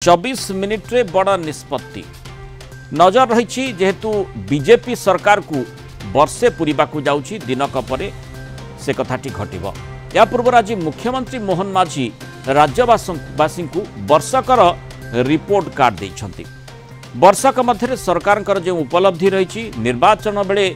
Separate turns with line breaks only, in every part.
24 minute रे बड़ निष्पत्ति नजर रही जेहेतु बीजेपी सरकार को वर्षे पूरा जाऊँगी दिनक पर से कथाटी घटव या पूर्व आज मुख्यमंत्री मोहन माझी राज्यवासी को वर्षकर रिपोर्ट कार्ड देइछंती। वर्षक मध्य सरकार जो उपलब्धि रही निर्वाचन बेले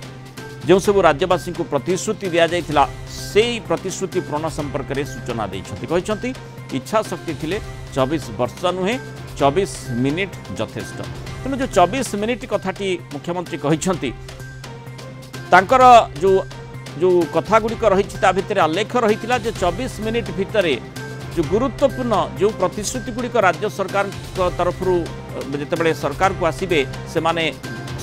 जो सब राज्यवासी को प्रतिश्रुति दि जाइथिला से प्रतिश्रुति पूरण संपर्क में सूचना देइछंती। इच्छा शक्ति थिले 24 वर्ष नुहे 24 मिनिट यथेष्ट। तेणु जो 24 मिनिट कथाटी मुख्यमंत्री कहते तांकर जो कथा गुड़िक रही भितर आलेख रही 24 मिनिट भितर जो गुरुत्वपूर्ण जो प्रतिश्रुति गुड़िक राज्य सरकार तरफ जिते सरकार को आसबे से माने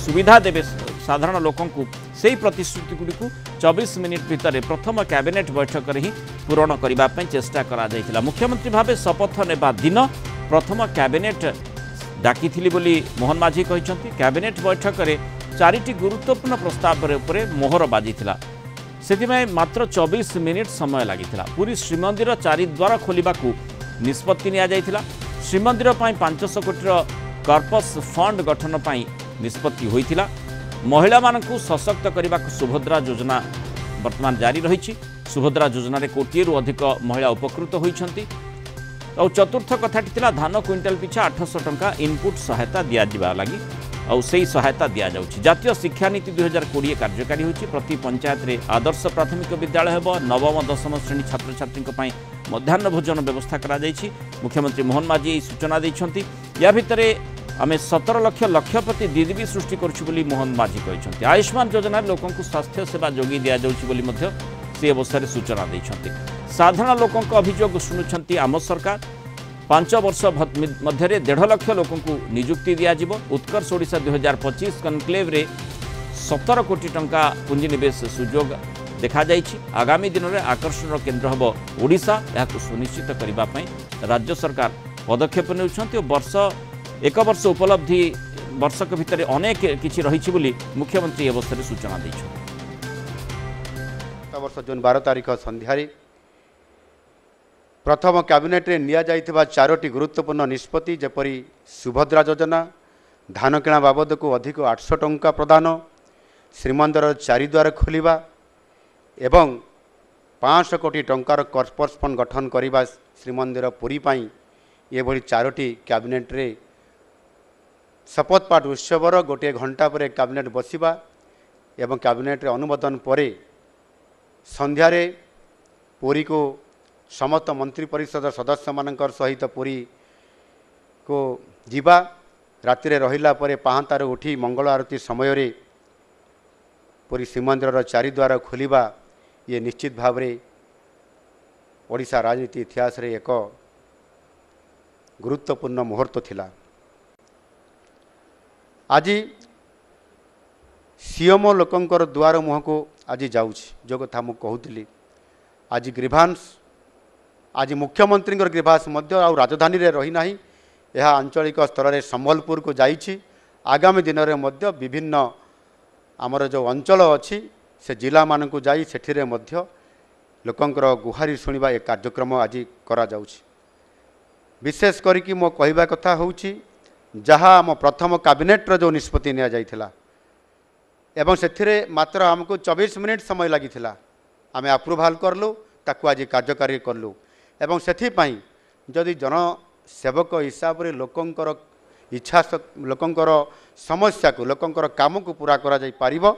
सुविधा देवे साधारण लोकों को से प्रतिश्रुति गुड़िक 24 मिनिट भितर प्रथम कैबिनेट बैठक ही पूरण करने चेष्टा करा। मुख्यमंत्री भाव शपथ नेबा दिन प्रथम कैबिनेट डाकी मोहन माझी कहते कैबिनेट बैठक में 4टी गुरुत्वपूर्ण प्रस्ताव पर मोहर बाजी से मात्र 24 मिनिट समय लगी। पूरी श्रीमंदिर 4 द्वार खोलने को निष्पत्ति निया श्रीमंदिर 500 कोटी कॉर्पस फंड गठन पर निष्पत्ति होता। महिला मानक सशक्त करने को सुभद्रा योजना वर्तमान जारी रही। सुभद्रा योजन कोटिए अधिक महिला उपकृत होती। और चतुर्थ कथाटी धान क्विंटाल पिछा 800 टंका इनपुट सहायता दिया लगी और से सहायता दि जाऊँगी। जातीय शिक्षा नीति 2020 कार्यकारी होती। प्रति पंचायत रे आदर्श प्राथमिक विद्यालय हेब। नवम दशम श्रेणी छात्र छात्री मध्याह्न भोजन व्यवस्था करा जायछि। मुख्यमंत्री मोहन माझी सूचना देइछंती। या भितर आम 17 लक्ष लक्षपति दीदी सृष्टि करुँ मोहन माझी कहते। आयुष्मान योजना लोकों को स्वास्थ्य सेवा जोगी दि जाऊँगी से अवसर सूचना देइछंती। साधारण लोकों अभियोग शुणुंट आम सरकार 5 वर्ष मध्य 1.5 लाख लोकों को नियुक्ति दिज्व। उत्कर्ष ओडिशा 2025 कनक्लेव रे 17 कोटी टंका पुंजीनिवेश सुजोग देखा जाइछि। आगामी दिन में आकर्षण केन्द्र हम ओडिशा यह सुनिश्चित करने राज्य सरकार पदक्षेप नेउछंती। एक वर्ष उपलब्धि वर्षक भितर अनेक किछि रहिछि बोली मुख्यमंत्री अवसर सूचना दैछथि।
वर्ष जून 12 तारिख संध्यारे प्रथम कैबिनेट रे निया जाइथिबा 4टी गुरुत्वपूर्ण निष्पत्ति जेपरी सुभद्रा योजना धान किणा बाबद को अधिक 800 टंका प्रदान श्रीमंदिर 4 द्वार खोलिबा एवं 500 कोटी टंकार कॉर्पस फंड गठन करने श्रीमंदिर पुरी पाई ये भली 4टी कैबिनेट रे शपथ पाठ उत्सवर गोटे घंटा पर कैबिनेट बसिबा एवं कैबिनेट रे अनुमोदन पर संध्यारे पुरी को समस्त मंत्री परिषद सदस्य मानकर सहित पुरी को जीवा राति रहिला परे पाहांतार उठी मंगल आरती समय रे पुरी श्रीमंदिर 4 द्वार खोलिबा ये निश्चित भाव रे ओडिशा राजनीति इतिहास रे एक गुरुत्वपूर्ण मुहूर्त थिला। आज सीएमओ लोकंकर द्वार मुह को आज जाऊँगी जो कथा मु कहूली। आज ग्रीभांस आज मुख्यमंत्री ग्रीभांस राजधानी रे रही नाही। यह आंचलिक स्तर में संबलपुर को जाइछि। आगामी दिन में विभिन्न आमर जो अंचल अच्छी से जिला मान को जाई सेठिरे मध्य लोकंकर गुहारी शुणा एक कार्यक्रम आज करा जाउछि। विशेष करिकि मो कहबा कथा होउछि जहाँ आम प्रथम कैबिनेट जो निष्पत्ति निया जाइथिला एवं सेथिरे मात्र आमको 24 मिनिट समय लगी आम अप्रूवाल करलु ताकू आज कार्यकारी करलु एवं सेथिपाई जदि जनसेवक हिसाब से लोकंकर इच्छा लोकंकर समस्या को लोकंकर काम को पूरा करा जाई पारिबो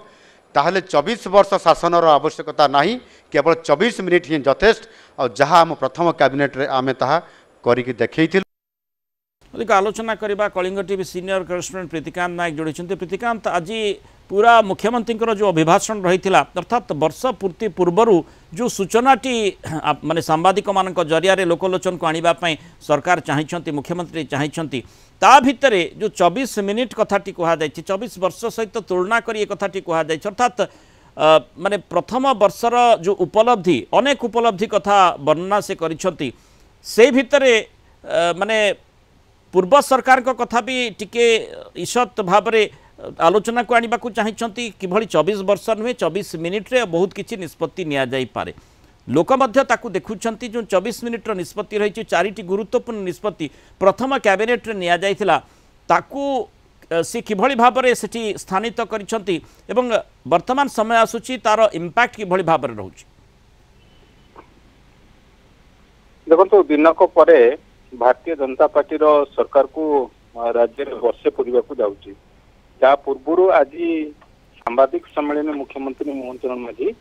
ताहले 24 वर्ष शासनर आवश्यकता नहीं केवल 24 मिनिट ही यथेष्ट और जहाँ आम प्रथम कैबिनेट रे आमे ताहा करिकि देखैथिलु।
अधिक आलोचना करबा Kalinga TV senior correspondent Pritikant Nayak जोड़ी। प्रीतिकांत आज पूरा मुख्यमंत्री जो अभिभाषण रही अर्थात वर्ष पूर्ति पूर्वर जो सूचनाटी माने सांबादिक मान जरिया लोकलोचन को आने सरकार चाहती मुख्यमंत्री चाहती ता भितर जो 24 मिनिट कथाटी कहुई 24 वर्ष सहित तुलना कर कथाटी कहुई अर्थात माने प्रथम वर्षर जो उपलब्धि अनेक उपलब्धि कथा वर्णना से करिसेंती से भितर माने पूर्व सरकार को कथा भी टिके ईषत भाव में आलोचना को आने को चाहती कि 24 वर्ष नुहे 24 मिनिट रे बहुत किसी निष्पत्ति निया जाई पारे लोक मध्य ताकू देखुछंती जो 24 मिनिट निष्पत्ति रही चारिटी गुरुत्वपूर्ण निष्पत्ति प्रथम कैबिनेट रे निया जायथिला ताकू सी किभଳି भाबरे सेठी स्थानित करिसंती एवं वर्तमान समय आसुची तार इंपैक्ट किभଳି भाबरे रहउची।
देखो दिनक परे भारतीय जनता पार्टी रो सरकार को राज्य में वर्षे पूर्वा को जाउची जा पूर्व आज सांबादिक सम्मेलन में मुख्यमंत्री मोहन चरण माझी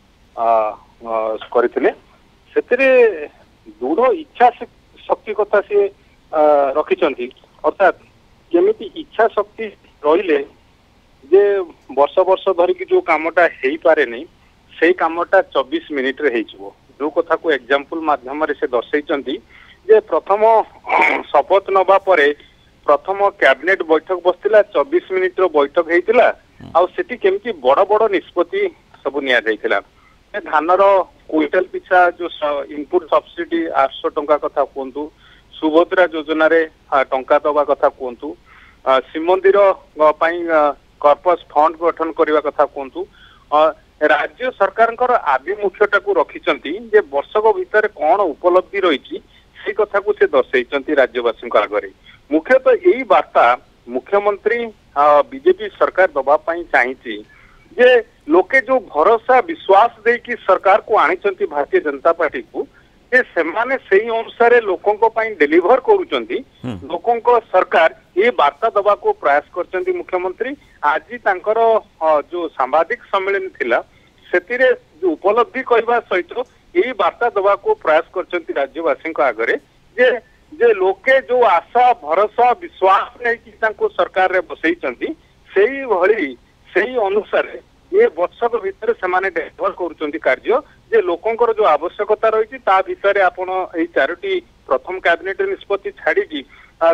करते दृढ़ इच्छा शक्ति कथा सी रखिंट अर्थात केमिति इच्छा शक्ति रहिले जे वर्ष वर्ष धरिकी जो कामटा हो पारे नहीं से कामटा 24 मिनिट रे हो जो कथा को एग्जांपल माध्यम से दर्शाई जे प्रथम शपथ नवा परे प्रथम कैबिनेट बैठक बसला 24 मिनिट रो बैठक होता आउ सेठी केमती बड़ बड़ निष्पत्ति सब निया जाइथिला धानर क्विंटल पिछा जो इनपुट सब्सिडी 800 टंका कथा कहतु सुभद्रा योजना रे टंका दवा कथा कहतु श्रीमंदिर कॉर्पस फंड गठन करने कथा कहतु राज्य सरकार आभिमुख्यता को रखिंट जे वर्षक भितर कौन उपलब्धि रही से कथा को से दर्शाई राज्यवासी आगे मुख्यतः यही वार्ता मुख्यमंत्री बीजेपी सरकार दवाई चाहिए जे लोके जो भरोसा विश्वास दे कि सरकार को आनी भारतीय जनता पार्टी को सेमाने सही अनुसार लोकों डेलीवर करुचंती लोकों सरकार ये वार्ता दवा को प्रयास करचंती मुख्यमंत्री आज तांकर जो सांबादिक सम्मेलन थिला सेतिरे जो उपलब्धि करबा सहित यही वार्ता दवा को प्रयास करचंती राज्यवासी आगे जे लोके जो आशा भरोसा विश्वास नहीं कि तांको सरकार रे बसैचंती सेही भली सेही अनुसार ये वर्षक भितर से डेभलप करुचंती कार्य जे लोकंकर जो आवश्यकता रही भितर आपण एही चारोटी प्रथम कैबिनेट निष्पत्ति छाड़ी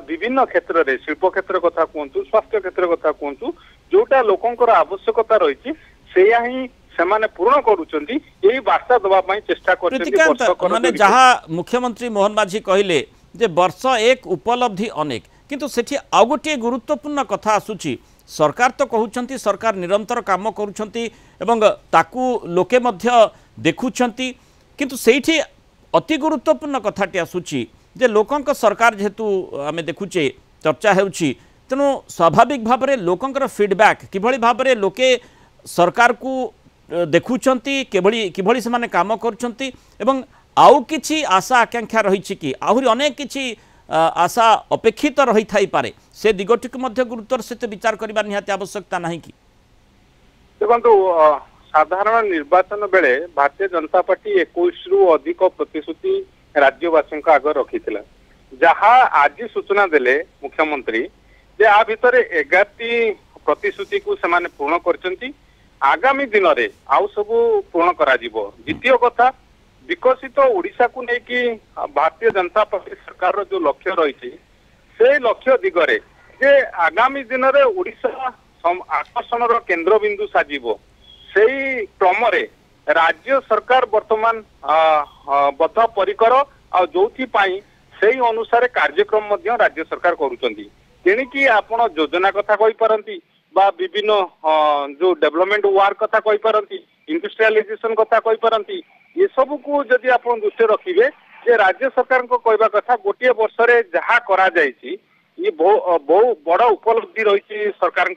विभिन्न क्षेत्र रे शिल्प क्षेत्र कथा कहतु स्वास्थ्य क्षेत्र कथा कहतु जोटा लोकंकर आवश्यकता रही सेया ही सेमाने पूर्ण करुचंती यही वार्ता दवा पई चेष्टा करचंती
माने जहा मुख्यमंत्री मोहन माझी कहले जे वर्ष एक उपलब्धि अनेक किंतु सेठी आ गोटे गुरुत्वपूर्ण कथा आसुची सरकार तो कहउछंती सरकार निरंतर काम करुछंती एवं ताकू लोके मध्य देखुछंती किंतु सेठी अति गुरुत्वपूर्ण कथाटी आसुची जे लोकंक सरकार जेहेतु आमे देखुचे चर्चा हेउची तेणु स्वाभाविक भाव में लोकंकर फीडबैक किभଳି भाव में लोके सरकार को देखुछंती किभଳି से माने काम करुछंती एवं आउ किछि आशा आकांक्षा रही कि आहुरी अनेक किछि आशा अपेक्षित रही थाई पारे से दिगटी को मध्य गुरुत्वर सहित विचार करबा निहाती आवश्यकता नहीं कि
देखो साधारण निर्वाचन बेले भारतीय जनता पार्टी 21 रु अधिक प्रतिश्रुति राज्यवासी आगे रखी जहा आज सूचना देले मुख्यमंत्री जे आ भितर 11 प्रतिश्रुति को सेमाने पूर्ण करचंती आगामी दिन रे आउ सब पूर्ण करा जिवो द्वितीय कथा विकसित ओडिशा को लेकिन भारतीय जनता पार्टी सरकार रो जो लक्ष्य रही से लक्ष्य दिगरे जे आगामी दिन रे ओडिशा आकर्षण रो केंद्र बिंदु साजिबो सेही क्रम रे राज्य सरकार वर्तमान बद्ध परिकर आ जोथि पाई सेही अनुसार कार्यक्रम मध्य राज्य सरकार करूचंती तेणी कि आपण योजना कथा कहि परंती बा विभिन्न जो डेवलपमेंट वर्क कथा कहि परंती इंडस्ट्रियलाइजेशन कथा कहि परंती ये सब को जदि आप दृष्टि रखिए जे राज्य सरकार को कहवा कथा गोटे वर्ष रे जहा करा जायछि ये बहु बड़ उपलब्धि रही सरकार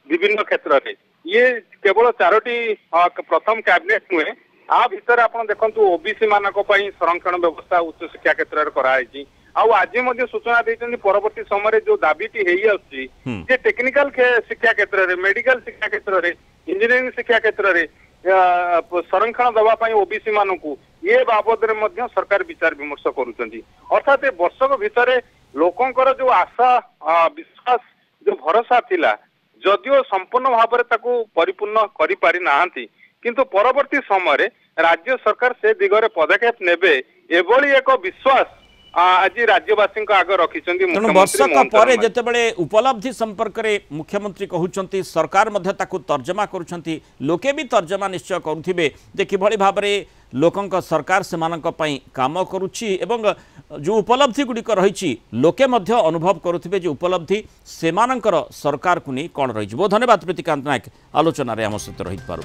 विभिन्न क्षेत्र में ये केवल 4टी प्रथम कैबिनेट नुहे आ भितर आप देखु ओबीसी मानक संरक्षण व्यवस्था उच्च शिक्षा क्षेत्र में कराई आज सूचना देते परवर्ती समय जो दाबीटी हो टेक्निकल शिक्षा क्षेत्र में मेडिकल शिक्षा क्षेत्र में इंजीनियरिंग शिक्षा क्षेत्र में संरक्षण दवाई ओबीसी मानक ये बाबद में सरकार विचार विमर्श करुँच अर्थात वर्षक भितर लोकंकर जो आशा विश्वास जो भरोसा थिला जदियो संपूर्ण भाव में परिपूर्ण करि पारि नाहंती किंतु परवर्ती समय राज्य सरकार से दिगरे पदक्षेप नेबे एभली एक विश्वास आज राज्यवासी आगे रखिछंती
वर्षक पर जेतेबेले उपलब्धि संपर्क में मुख्यमंत्री कहउछंती सरकार मध्य ताकू तर्जमा करुछंती लोके भी तर्जमा निश्चय करुथिबे जे किभଳି भाव में लोकंक सरकार सेमानक पई काम करुछि एवं जो उपलब्धि गुड़िक रही लोके मध्य अनुभव करुथिबे जे उपलब्धि सेमानकर सरकार को नहीं कौन रही। बहुत धन्यवाद प्रीतिकांत नायक आलोचन आम सहित रही पारू।